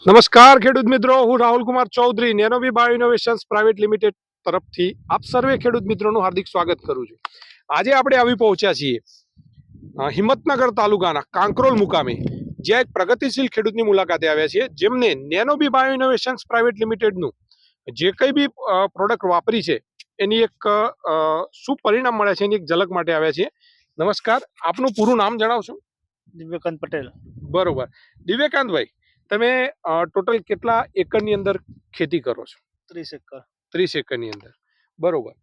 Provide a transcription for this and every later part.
નમસ્કાર ખેડૂત મિત્રો, હું Rahul Kumar Chaudhary Nanovi bio innovations private limited તરફથી આપ સર્વે ખેડૂત મિત્રોનું હાર્દિક સ્વાગત કરું છું. આજે આપણે આવી પહોંચ્યા છીએ હિંમતનગર તાલુકાના કાંકરોલ મુકામે, જ્યાં એક પ્રગતિશીલ ખેડૂતની મુલાકાતે આવ્યા છીએ, જેમને નેનોવી બાયો ઇનોવેશન્સ પ્રાઇવેટ લિમિટેડનું જે કંઈ બી પ્રોડક્ટ વાપરી છે એની એક શું પરિણામ મળે છે એની એક ઝલક માટે આવ્યા છીએ. નમસ્કાર, આપનું પૂરું નામ જણાવશો? દિવ્યકાંત પટેલ. બરોબર. દિવ્યકાંતભાઈ, તમે ટોટલ કેટલા એકરની અંદર ખેતી કરો છો? 30 એકર. 30 એકરની અંદર. બરોબર.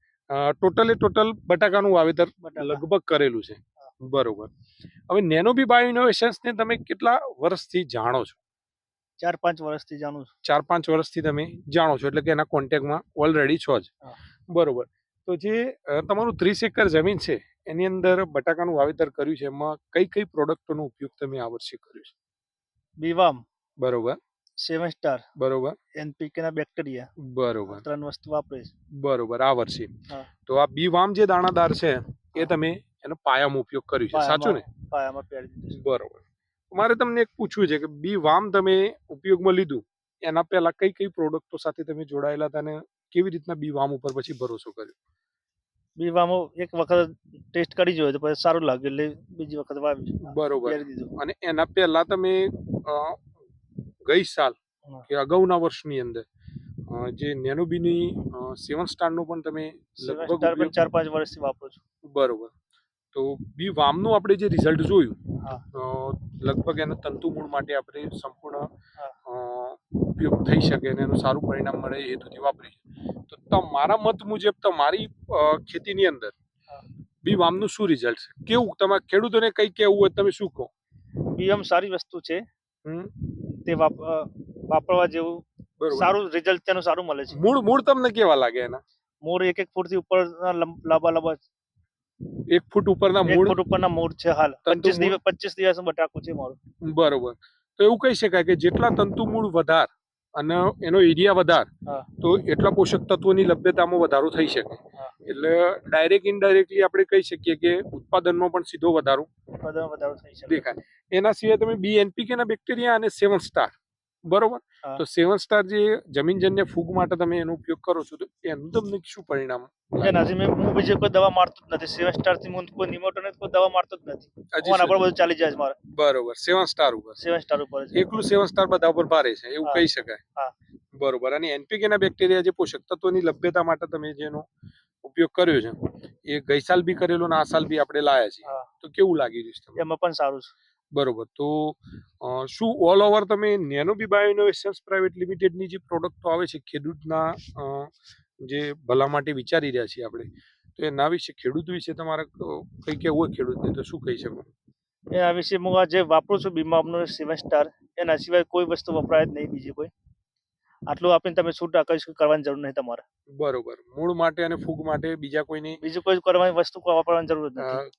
ટોટલ બટાકાનું વાવેતર લગભગ કરેલું છે. બરોબર. હવે નેનોવી બાયો ઇનોવેશન્સને તમે કેટલા વર્ષથી જાણો છો? 4-5 વર્ષથી જાણું છું. 4-5 વર્ષથી તમે જાણો છો, એટલે કે એના કોન્ટેક્ટમાં ઓલરેડી છો જ. બરોબર. તો જે તમારું 30 એકર જમીન છે એની અંદર બટાકાનું વાવેતર કર્યું છે, એમાં કઈ કઈ પ્રોડક્ટોનો ઉપયોગ તમે આ વર્ષે કર્યો છે? બીવામ, બરોબર, 7 સ્ટાર, બરોબર, એનપીકે ના બેક્ટેરિયા, બરોબર, 3 વસ્તુ વાપરે છે. બરોબર. આ વર્ષે હા. તો આ બી વામ જે દાણાદાર છે એ તમે એનો પાયામાં ઉપયોગ કર્યો છે, સાચું ને? પાયામાં પેરી દીધું છે. બરોબર. મારે તમને એક પૂછવું છે કે બી વામ તમે ઉપયોગમાં લીધું એના પહેલા કઈ કઈ પ્રોડક્ટો સાથે તમે જોડાયેલા હતા અને કેવી રીતના બી વામ ઉપર પછી ભરોસો કર્યો? બીવામો એક વખત ટેસ્ટ કરી જોયો તો પછી સારું લાગ્યું એટલે બીજી વખત વાવી બરોબર. પેરી દીધું. અને એના પહેલા તમે ગઈ સાલ હા. કે અગાઉના વર્ષની અંદર જે નેનોબીની 7 સ્ટારનો પણ તમે 7 લગભગ સ્ટાર પણ ઉપયોગ 4-5 વર્ષથી વાપરું છું. બરોબર. તો બી વામનું આપણે જે રિઝલ્ટ જોયું, હા. લગભગ એના તંતુમૂળ માટે આપણે સંપૂર્ણ હા. ઉપયોગ થઈ શકે અને એનું સારું પરિણામ મળે એ હેતુથી વાપરી. તો તમારા મત મુજબ તમારી ખેતીની અંદર હા. બી વામનું શું રિઝલ્ટ છે? કેવું તમારા ખેડૂતોને કઈ કહેવું હોય તમે શું કહો? બીવામ સારી વસ્તુ છે, હમ. તે વાપરવા જેવું. બરોબર. સારું રિઝલ્ટ તેનું સારું મળે છે. મૂળ તમને કેવા લાગે એના? મૂળ 1 ફૂટથી ઉપર લાંબા 1 ફૂટ ઉપરના 1 મૂળ? ફૂટ ઉપરના મૂળ છે હાલ. તંતુ 25 દિવસનું બટાકું છે મારું. બરોબર. તો એવું કહી શકાય કે જેટલા તંતુ મૂળ વધાર અને એનો એરિયા વધાર, હા. તો એટલા પોષક તત્વોની લભ્યતામાં વધારો થઈ શકે. હા. એટલે ડાયરેક્ટ ઇનડાયરેક્ટલી આપણે કહી શકીએ કે ઉત્પાદનમાં પણ સીધો વધારો વધારો થઈ શકે. દેખાય. એના સિવાય તમે બી એનપીકે ના બેક્ટેરિયા અને 7 સ્ટાર, બરોબર. હા. તો 7 સ્ટાર જે જમીનજન્ય ફૂગ માટે તમે એનો ઉપયોગ કરો છો, તો એનું તમને શું પરિણામ? એનાથી હું બીજી કોઈ દવા મારતો જ નથી. 7 સ્ટાર થી હું કોઈ નિમોટોને કોઈ દવા મારતો જ નથી. ઓના પર બધું ચાલી જાય છે મારે. બરોબર. 7 સ્ટાર ઉપર? 7 સ્ટાર ઉપર છે. એકલું 7 સ્ટાર બધા ઉપર ભારે છે એવું કહી શકાય. હા. બરોબર. અને એનપીકે ના બેક્ટેરિયા જે પોષક તત્વોની લભ્યતા માટે તમે જેનો ઉપયોગ કર્યો છે, એ ગઈ સાલ બી કરેલો ને આ સાલ બી આપણે લાયા છીએ, તો કેવું લાગી રહ્યું છે તમને? એમાં પણ સારું છે. બરોબર. તો શું ઓલ ઓવર તમે નેનોવી બાયો ઇનોવેશન્સ પ્રાઇવેટ લિમિટેડની જે પ્રોડક્ટો આવે છે ખેડૂતના જે ભલા માટે વિચારી રહ્યા છીએ આપણે, તો એના વિશે ખેડૂત વિશે તમારે કંઈ કહેવું હોય ખેડૂતને તો શું કહી શકો? એના વિશે હું આ જે વાપરું છું બીમામનું 7 સ્ટાર, એના સિવાય કોઈ વસ્તુ વપરાય જ નહીં બીજી કોઈ. આટલું આપીને તમે છૂટા કશું કરવાની જરૂર નહીં તમારે. બરોબર. મૂળ માટે અને ફૂગ માટે બીજા કોઈની બીજું કોઈ કરવાની વસ્તુ વાપરવાની જરૂર જ નથી.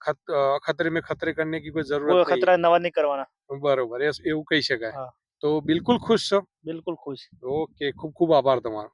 ખતરે में खतरे करने की कोई जरूरत કોઈ नहीं. ખતરા નવા નહીં કરવાના. બરોબર. એવું કહી શકાય. હા. તો બિલકુલ ખુશ છો? બિલકુલ ખુશ. ઓકે. ખૂબ ખૂબ આભાર તમારો.